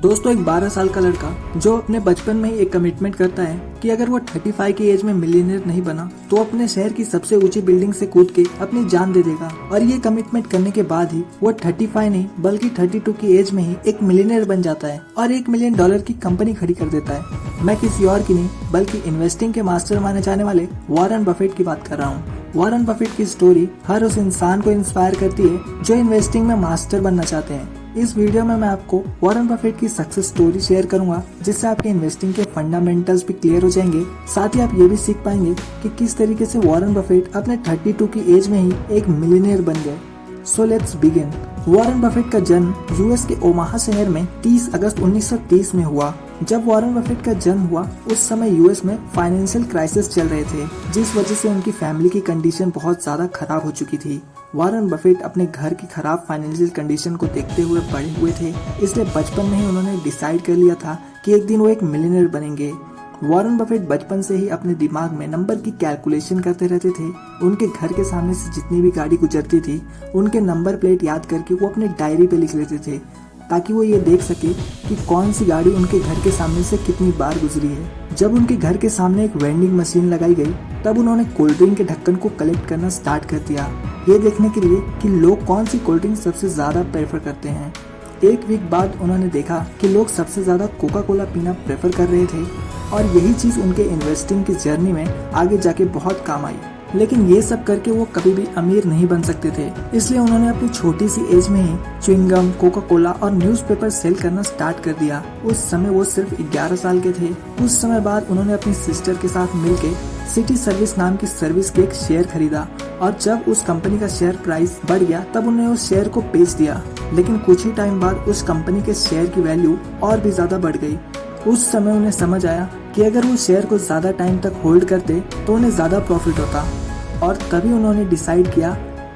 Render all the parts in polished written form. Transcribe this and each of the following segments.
दोस्तों, एक 12 साल का लड़का जो अपने बचपन में ही एक कमिटमेंट करता है कि अगर वो 35 की एज में मिलियनेयर नहीं बना तो अपने शहर की सबसे ऊंची बिल्डिंग से कूद के अपनी जान दे देगा। और ये कमिटमेंट करने के बाद ही वो 35 नहीं बल्कि 32 की एज में ही एक मिलियनेयर बन जाता है और $1 मिलियन की कंपनी खड़ी कर देता है। मैं किसी और की नहीं बल्कि इन्वेस्टिंग के मास्टर माने जाने वाले वॉरेन बफेट की बात कर रहा हूँ। वॉरेन बफेट की स्टोरी हर उस इंसान को इंस्पायर करती है जो इन्वेस्टिंग में मास्टर बनना चाहते हैं। इस वीडियो में मैं आपको वॉरेन बफेट की सक्सेस स्टोरी शेयर करूंगा, जिससे आपके इन्वेस्टिंग के फंडामेंटल्स भी क्लियर हो जाएंगे। साथ ही आप ये भी सीख पाएंगे कि किस तरीके से वॉरेन बफेट अपने 32 की एज में ही एक मिलियनेयर बन गए। So let's begin. Warren Buffett का जन्म यूएस के ओमाहा शहर में 30 अगस्त 1930 में हुआ। जब वॉरेन बफेट का जन्म हुआ उस समय यूएस में फाइनेंशियल क्राइसिस चल रहे थे, जिस वजह से उनकी फैमिली की कंडीशन बहुत ज्यादा खराब हो चुकी थी। वॉरेन बफेट अपने घर की खराब फाइनेंशियल कंडीशन को देखते हुए बड़े हुए थे, इसलिए बचपन में ही उन्होंने डिसाइड कर लिया था कि एक दिन वो एक मिलियनेयर बनेंगे। वॉरेन बफेट बचपन से ही अपने दिमाग में नंबर की कैलकुलेशन करते रहते थे। उनके घर के सामने से जितनी भी गाड़ी गुजरती थी उनके नंबर प्लेट याद करके वो अपने डायरी पे लिख लेते थे, ताकि वो ये देख सके कि कौन सी गाड़ी उनके घर के सामने से कितनी बार गुजरी है। जब उनके घर के सामने एक वेंडिंग मशीन लगाई गई तब उन्होंने कोल्ड ड्रिंक के ढक्कन को कलेक्ट करना स्टार्ट कर दिया, ये देखने के लिए कि लोग कौन सी कोल्ड ड्रिंक सबसे ज्यादा प्रेफर करते हैं। एक वीक बाद उन्होंने देखा कि लोग सबसे ज्यादा कोका कोला पीना प्रेफर कर रहे थे और यही चीज उनके इन्वेस्टिंग की जर्नी में आगे जाके बहुत काम आई। लेकिन ये सब करके वो कभी भी अमीर नहीं बन सकते थे, इसलिए उन्होंने अपनी छोटी सी एज में ही च्युइंगम, कोका कोला और न्यूज़पेपर सेल करना स्टार्ट कर दिया। उस समय वो सिर्फ 11 साल के थे। कुछ समय बाद उन्होंने अपनी सिस्टर के साथ मिलके सिटी सर्विस नाम की सर्विस के एक शेयर खरीदा और जब उस कंपनी का शेयर प्राइस बढ़ गया तब उन्होंने उस शेयर को बेच दिया। लेकिन कुछ ही टाइम बाद उस कंपनी के शेयर की वैल्यू और भी ज्यादा बढ़ गई। उस समय उन्हें समझ आया कि अगर वो शेयर को ज्यादा टाइम तक होल्ड करते तो उन्हें ज्यादा प्रॉफिट होता और तभी उन्होंने डिसाइड किया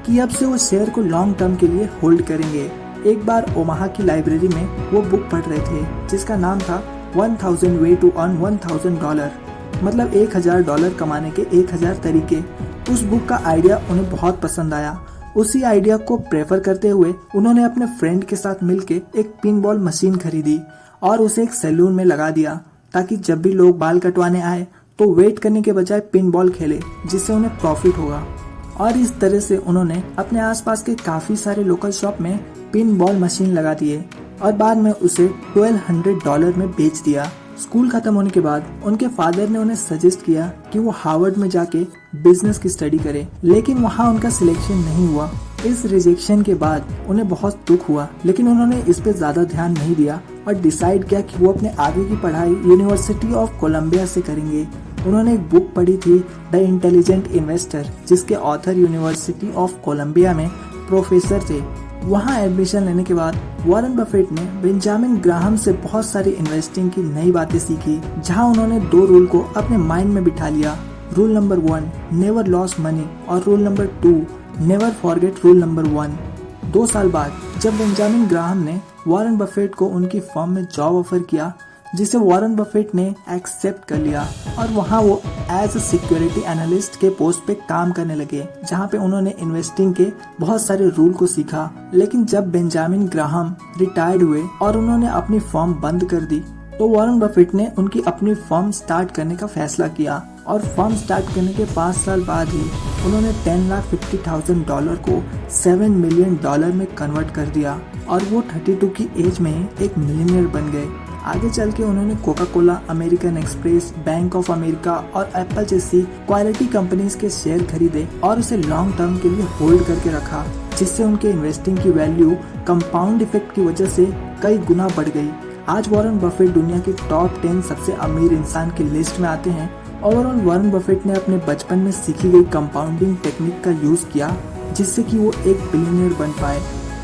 कि अब से वो शेयर को लॉन्ग टर्म के लिए होल्ड करेंगे। एक बार ओमाहा की लाइब्रेरी में वो बुक पढ़ रहे थे जिसका नाम था 1000 वे टू अर्न $1000, मतलब $1000 कमाने के 1000 तरीके। उस बुक का आइडिया उन्हें बहुत पसंद आया। उसी आइडिया को प्रेफर करते हुए उन्होंने अपने फ्रेंड के साथ मिलके एक पिन बॉल मशीन खरीदी और उसे एक सैलून में लगा दिया, ताकि जब भी लोग बाल कटवाने आए तो वेट करने के बजाय पिन बॉल खेले, जिससे उन्हें प्रॉफिट होगा। और इस तरह से उन्होंने अपने आसपास के काफी सारे लोकल शॉप में पिन बॉल मशीन लगा दिए और बाद में उसे $1200 में बेच दिया। स्कूल खत्म होने के बाद उनके फादर ने उन्हें सजेस्ट किया कि वो हार्वर्ड में जाके बिजनेस की स्टडी करे, लेकिन वहाँ उनका सिलेक्शन नहीं हुआ। इस रिजेक्शन के बाद उन्हें बहुत दुख हुआ, लेकिन उन्होंने इस पे ज्यादा ध्यान नहीं दिया और डिसाइड किया कि वो अपने आगे की पढ़ाई यूनिवर्सिटी ऑफ कोलंबिया से करेंगे। उन्होंने एक बुक पढ़ी थी द इंटेलिजेंट इन्वेस्टर, जिसके ऑथर यूनिवर्सिटी ऑफ कोलंबिया में प्रोफेसर थे। वहाँ एडमिशन लेने के बाद वॉरेन बफेट ने बेंजामिन ग्राहम से बहुत सारी इन्वेस्टिंग की नई बातें सीखी, जहाँ उन्होंने 2 रूल को अपने माइंड में बिठा लिया। Rule number 1, never loss money, और rule number 2, never forget rule number 1। 2 साल बाद जब बेंजामिन ग्राहम ने वॉरेन बफेट को उनकी फर्म में जॉब ऑफर किया, जिसे वॉरेन बफेट ने एक्सेप्ट कर लिया और वहाँ वो एज अ सिक्योरिटी एनालिस्ट के पोस्ट पे काम करने लगे, जहाँ पे उन्होंने इन्वेस्टिंग के बहुत सारे रूल को सीखा। लेकिन जब बेंजामिन ग्राहम रिटायर्ड हुए और उन्होंने अपनी फर्म बंद कर दी तो वॉरेन बफेट ने उनकी अपनी फर्म स्टार्ट करने का फैसला किया और फर्म स्टार्ट करने के 5 साल बाद ही उन्होंने $10,50,000 को $7 मिलियन में कन्वर्ट कर दिया और वो 32 की एज में एक मिलियनेयर बन गए। आगे चल के उन्होंने Coca Cola, American express, bank of America और एप्पल जैसी क्वालिटी कंपनीज के शेयर खरीदे और उसे लॉन्ग टर्म के लिए होल्ड करके रखा, जिससे उनके इन्वेस्टिंग की वैल्यू कंपाउंड इफेक्ट की वजह से कई गुना बढ़ गई। आज वॉरेन बफेट दुनिया के टॉप 10 सबसे अमीर इंसान की लिस्ट में आते हैं। ओवरऑल वॉरेन बफेट ने अपने बचपन में सीखी गई कंपाउंडिंग टेक्निक का यूज किया, जिससे कि वो एक बिलियनियर बन पाए।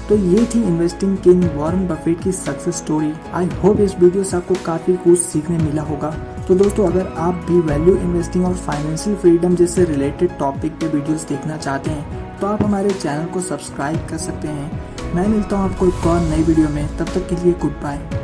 तो ये थी इन्वेस्टिंग किंग वॉरेन बफेट की सक्सेस स्टोरी। आई होप इस वीडियो से आपको काफी कुछ सीखने मिला होगा। तो दोस्तों, अगर आप भी वैल्यू इन्वेस्टिंग और फाइनेंशियल फ्रीडम जैसे रिलेटेड टॉपिक पे वीडियोस देखना चाहते हैं तो आप हमारे चैनल को सब्सक्राइब कर सकते हैं। मैं मिलता हूँ आपको एक और नई वीडियो में, तब तक के लिए गुड बाय।